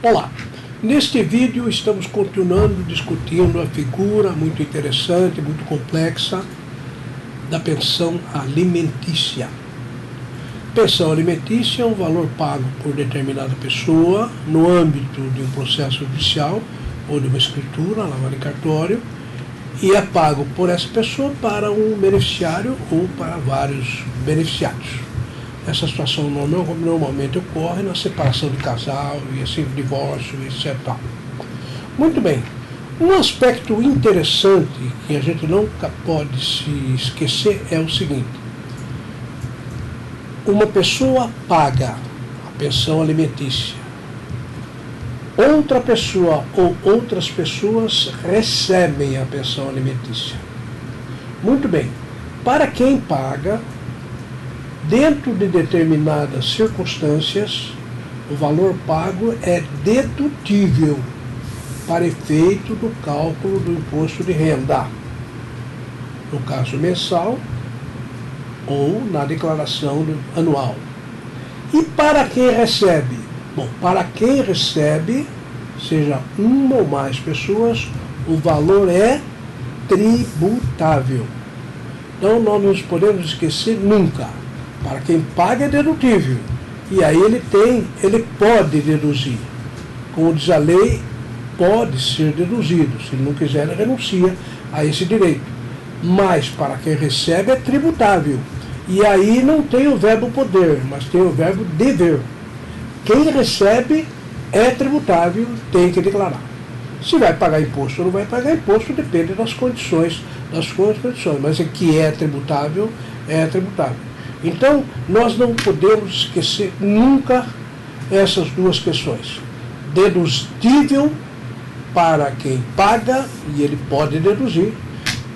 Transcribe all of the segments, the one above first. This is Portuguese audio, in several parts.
Olá, neste vídeo estamos continuando discutindo a figura muito interessante, muito complexa da pensão alimentícia. Pensão alimentícia é um valor pago por determinada pessoa no âmbito de um processo judicial ou de uma escritura, lavra em cartório, e é pago por essa pessoa para um beneficiário ou para vários beneficiários. Essa situação normalmente ocorre na separação de casal, e assim, divórcio, etc. Muito bem. Um aspecto interessante que a gente nunca pode se esquecer é o seguinte: uma pessoa paga a pensão alimentícia, outra pessoa ou outras pessoas recebem a pensão alimentícia. Muito bem. Para quem paga, dentro de determinadas circunstâncias, o valor pago é dedutível para efeito do cálculo do imposto de renda, no caso mensal ou na declaração anual. E para quem recebe? Bom, para quem recebe, seja uma ou mais pessoas, o valor é tributável. Então nós não nos podemos esquecer nunca. Para quem paga é dedutível. E aí ele pode deduzir. Como diz a lei, pode ser deduzido. Se ele não quiser, ele renuncia a esse direito. Mas para quem recebe é tributável. E aí não tem o verbo poder, mas tem o verbo dever. Quem recebe é tributável, tem que declarar. Se vai pagar imposto ou não vai pagar imposto, depende das condições, mas o que é tributável, é tributável. Então, nós não podemos esquecer nunca essas duas questões. Dedutível para quem paga, e ele pode deduzir.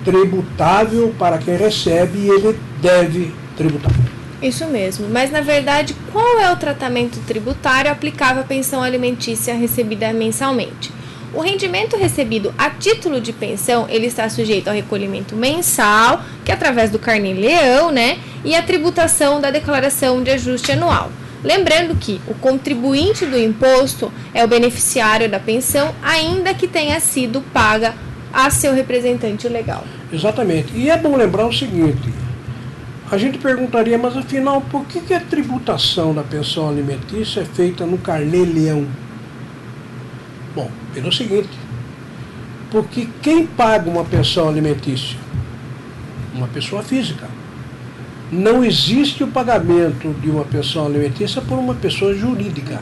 Tributável para quem recebe, e ele deve tributar. Isso mesmo, mas na verdade, qual é o tratamento tributário aplicável à pensão alimentícia recebida mensalmente? O rendimento recebido a título de pensão, ele está sujeito ao recolhimento mensal, que é através do Carnê-Leão, né? E a tributação da declaração de ajuste anual. Lembrando que o contribuinte do imposto é o beneficiário da pensão, ainda que tenha sido paga a seu representante legal. Exatamente. E é bom lembrar o seguinte: a gente perguntaria, mas afinal, por que a tributação da pensão alimentícia é feita no Carnê-Leão? Bom, pelo seguinte: porque quem paga uma pensão alimentícia? Uma pessoa física. Não existe o pagamento de uma pensão alimentícia por uma pessoa jurídica.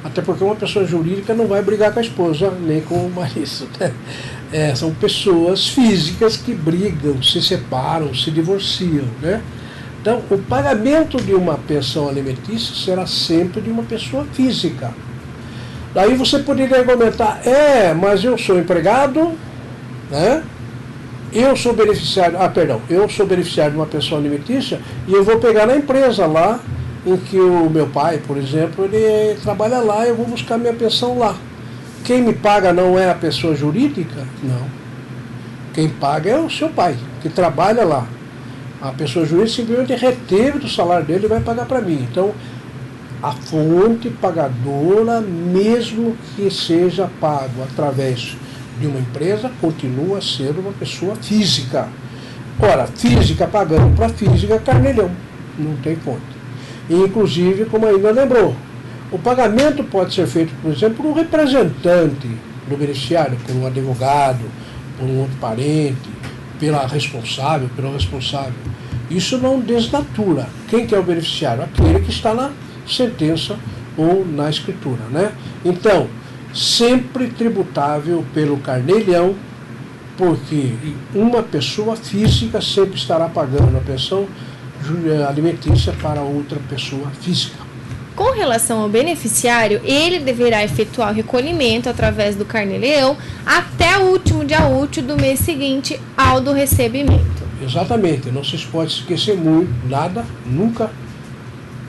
Até porque uma pessoa jurídica não vai brigar com a esposa, nem com o marido. Né? São pessoas físicas que brigam, se separam, se divorciam. Né? Então, o pagamento de uma pensão alimentícia será sempre de uma pessoa física. Daí você poderia argumentar, mas eu sou empregado, né? Eu sou beneficiário de uma pensão alimentícia e eu vou pegar na empresa lá em que o meu pai, por exemplo, ele trabalha lá e eu vou buscar minha pensão lá. Quem me paga não é a pessoa jurídica? Não. Quem paga é o seu pai, que trabalha lá. A pessoa jurídica simplesmente reteve do salário dele e vai pagar para mim. Então, a fonte pagadora, mesmo que seja pago através de uma empresa, continua sendo uma pessoa física. Ora, física pagando para física, Carnê-Leão, não tem fonte. E, inclusive, como ainda lembrou, o pagamento pode ser feito, por exemplo, por um representante do beneficiário, por um advogado, por um outro parente, pelo responsável. Isso não desnatura. Quem que é o beneficiário? Aquele que está na sentença ou na escritura, né? Então, sempre tributável pelo Carnê-Leão, porque uma pessoa física sempre estará pagando a pensão alimentícia para outra pessoa física. Com relação ao beneficiário, ele deverá efetuar o recolhimento através do Carnê-Leão até o último dia útil do mês seguinte ao do recebimento. Exatamente, não se pode esquecer nunca,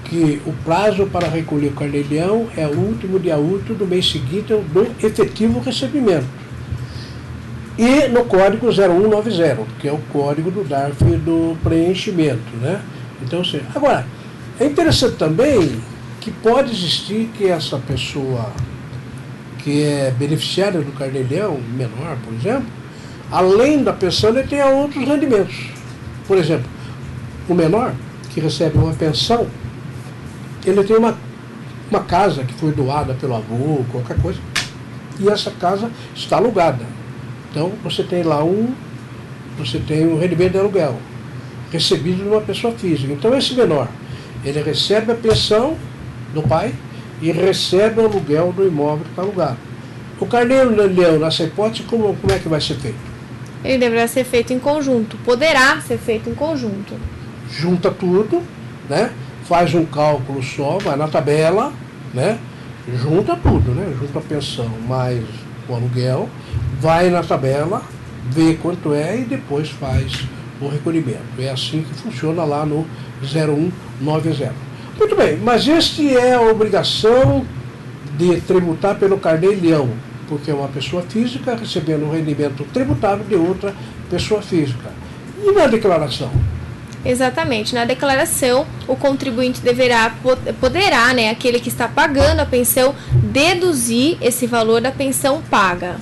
que o prazo para recolher o Carnê-Leão é o último dia útil do mês seguinte do efetivo recebimento. E no código 0190, que é o código do DARF do preenchimento, né? Então, agora, é interessante também que pode existir que essa pessoa que é beneficiário do carnê-leão, menor, por exemplo, além da pensão, ele tem outros rendimentos. Por exemplo, o menor, que recebe uma pensão, ele tem uma casa que foi doada pelo avô, qualquer coisa, e essa casa está alugada. Então, você tem lá um rendimento de aluguel, recebido de uma pessoa física. Então, esse menor, ele recebe a pensão do pai e recebe o aluguel do imóvel que está alugado. O carnê-leão, nessa hipótese, como é que vai ser feito? Ele deverá ser feito em conjunto, poderá ser feito em conjunto. Junta tudo, né? Faz um cálculo só, vai na tabela, né? Junta tudo, né? Junta a pensão mais o aluguel, vai na tabela, vê quanto é e depois faz o recolhimento. É assim que funciona lá no 0190. Muito bem, mas este é a obrigação de tributar pelo carnê-leão, porque é uma pessoa física recebendo um rendimento tributável de outra pessoa física. E na declaração? Exatamente. Na declaração, o contribuinte poderá, né, aquele que está pagando a pensão, deduzir esse valor da pensão paga.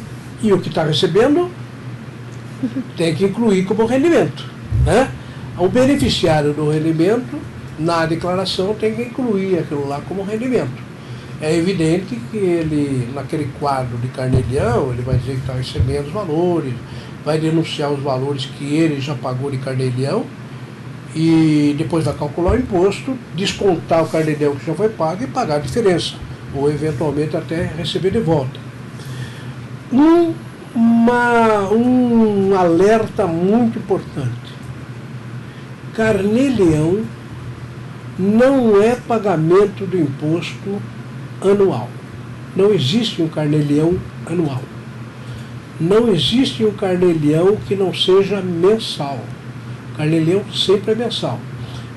E o que está recebendo tem que incluir como rendimento, né? O beneficiário do rendimento, na declaração, tem que incluir aquilo lá como rendimento. É evidente que ele, naquele quadro de carnê-leão, ele vai dizer que está recebendo os valores, vai denunciar os valores que ele já pagou de carnê-leão, e depois vai calcular o imposto, descontar o carnê-leão que já foi pago e pagar a diferença, ou eventualmente até receber de volta. Um alerta muito importante. Carnê-leão não é pagamento do imposto anual. Não existe um carnê-leão anual. Não existe um carnê-leão que não seja mensal. O carnê-leão sempre é mensal.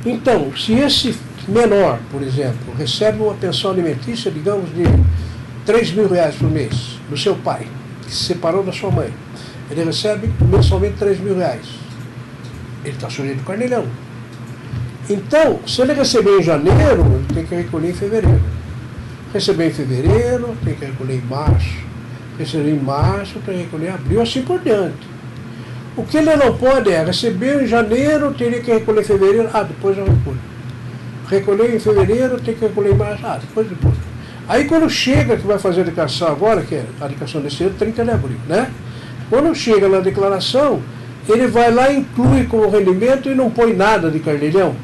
Então, se esse menor, por exemplo, recebe uma pensão alimentícia, digamos, de R$3.000 por mês, do seu pai, que se separou da sua mãe, ele recebe mensalmente R$3.000. Ele está sujeito ao carnê-leão. Então, se ele receber em janeiro, ele tem que recolher em fevereiro. Receber em fevereiro, tem que recolher em março. Receber em março, tem que recolher em abril, assim por diante. O que ele não pode é receber em janeiro, teria que recolher em fevereiro, depois eu recolho. Recolher em fevereiro, tem que recolher em março, depois. Aí quando chega, que vai fazer a declaração agora, que é a declaração desse ano, 30 de abril, né? Quando chega na declaração, ele vai lá e inclui como rendimento e não põe nada de carnê-leão.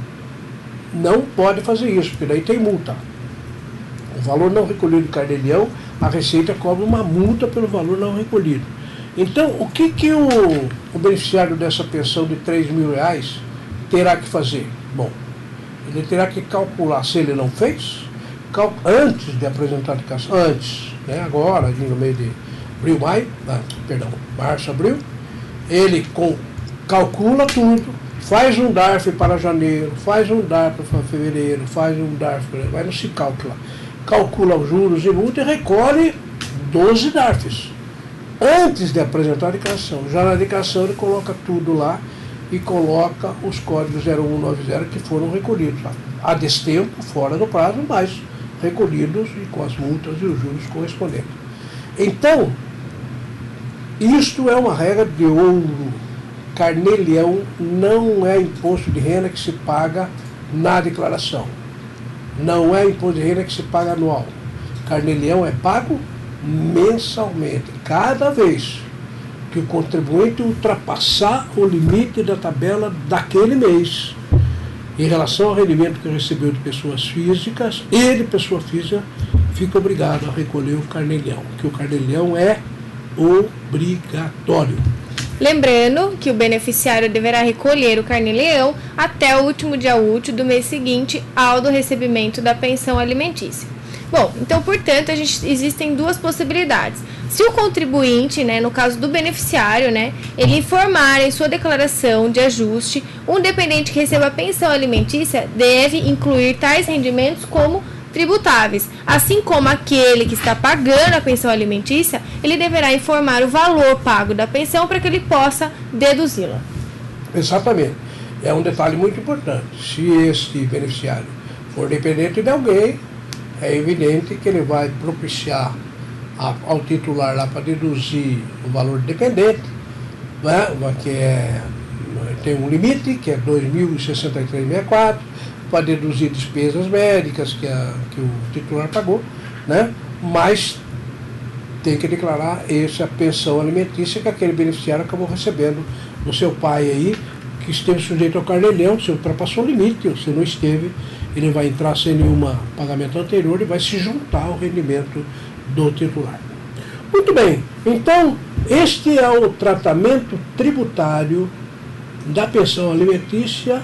Não pode fazer isso, porque daí tem multa. O valor não recolhido de carnê-leão, a Receita cobra uma multa pelo valor não recolhido. Então, o que o beneficiário dessa pensão de R$3.000 terá que fazer? Bom, ele terá que calcular, se ele não fez, antes de apresentar a declaração, né, agora, no meio de março, abril, ele calcula tudo, faz um DARF para janeiro, faz um DARF para fevereiro, faz um DARF, vai no se calcula os juros e multa e recolhe 12 DARFs. Antes de apresentar a declaração. Já na declaração ele coloca tudo lá e coloca os códigos 0190 que foram recolhidos. A destempo, fora do prazo, mas recolhidos e com as multas e os juros correspondentes. Então, isto é uma regra de ouro. Carnê-leão não é imposto de renda que se paga na declaração. Não é imposto de renda que se paga anual. Carnê-leão é pago mensalmente, cada vez que o contribuinte ultrapassar o limite da tabela daquele mês, em relação ao rendimento que recebeu de pessoas físicas, ele, pessoa física, fica obrigado a recolher o carnê-leão, que o carnê-leão é obrigatório. Lembrando que o beneficiário deverá recolher o carnê-leão até o último dia útil do mês seguinte ao do recebimento da pensão alimentícia. Bom, então, portanto, existem duas possibilidades. Se o contribuinte, né, no caso do beneficiário, né, ele informar em sua declaração de ajuste, um dependente que receba pensão alimentícia deve incluir tais rendimentos como tributáveis, assim como aquele que está pagando a pensão alimentícia, ele deverá informar o valor pago da pensão para que ele possa deduzi-la. Exatamente. É um detalhe muito importante. Se este beneficiário for dependente de alguém, é evidente que ele vai propiciar ao titular lá para deduzir o valor dependente, né, tem um limite, que é 2.063,64, para deduzir despesas médicas que o titular pagou, né, mas tem que declarar essa pensão alimentícia que aquele beneficiário acabou recebendo do seu pai aí, que esteve sujeito ao carnê-leão. Se ultrapassou o limite, ou se não esteve, ele vai entrar sem nenhum pagamento anterior e vai se juntar ao rendimento do titular. Muito bem, então este é o tratamento tributário da pensão alimentícia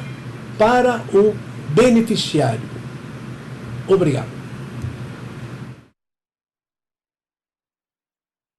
para o beneficiário. Obrigado.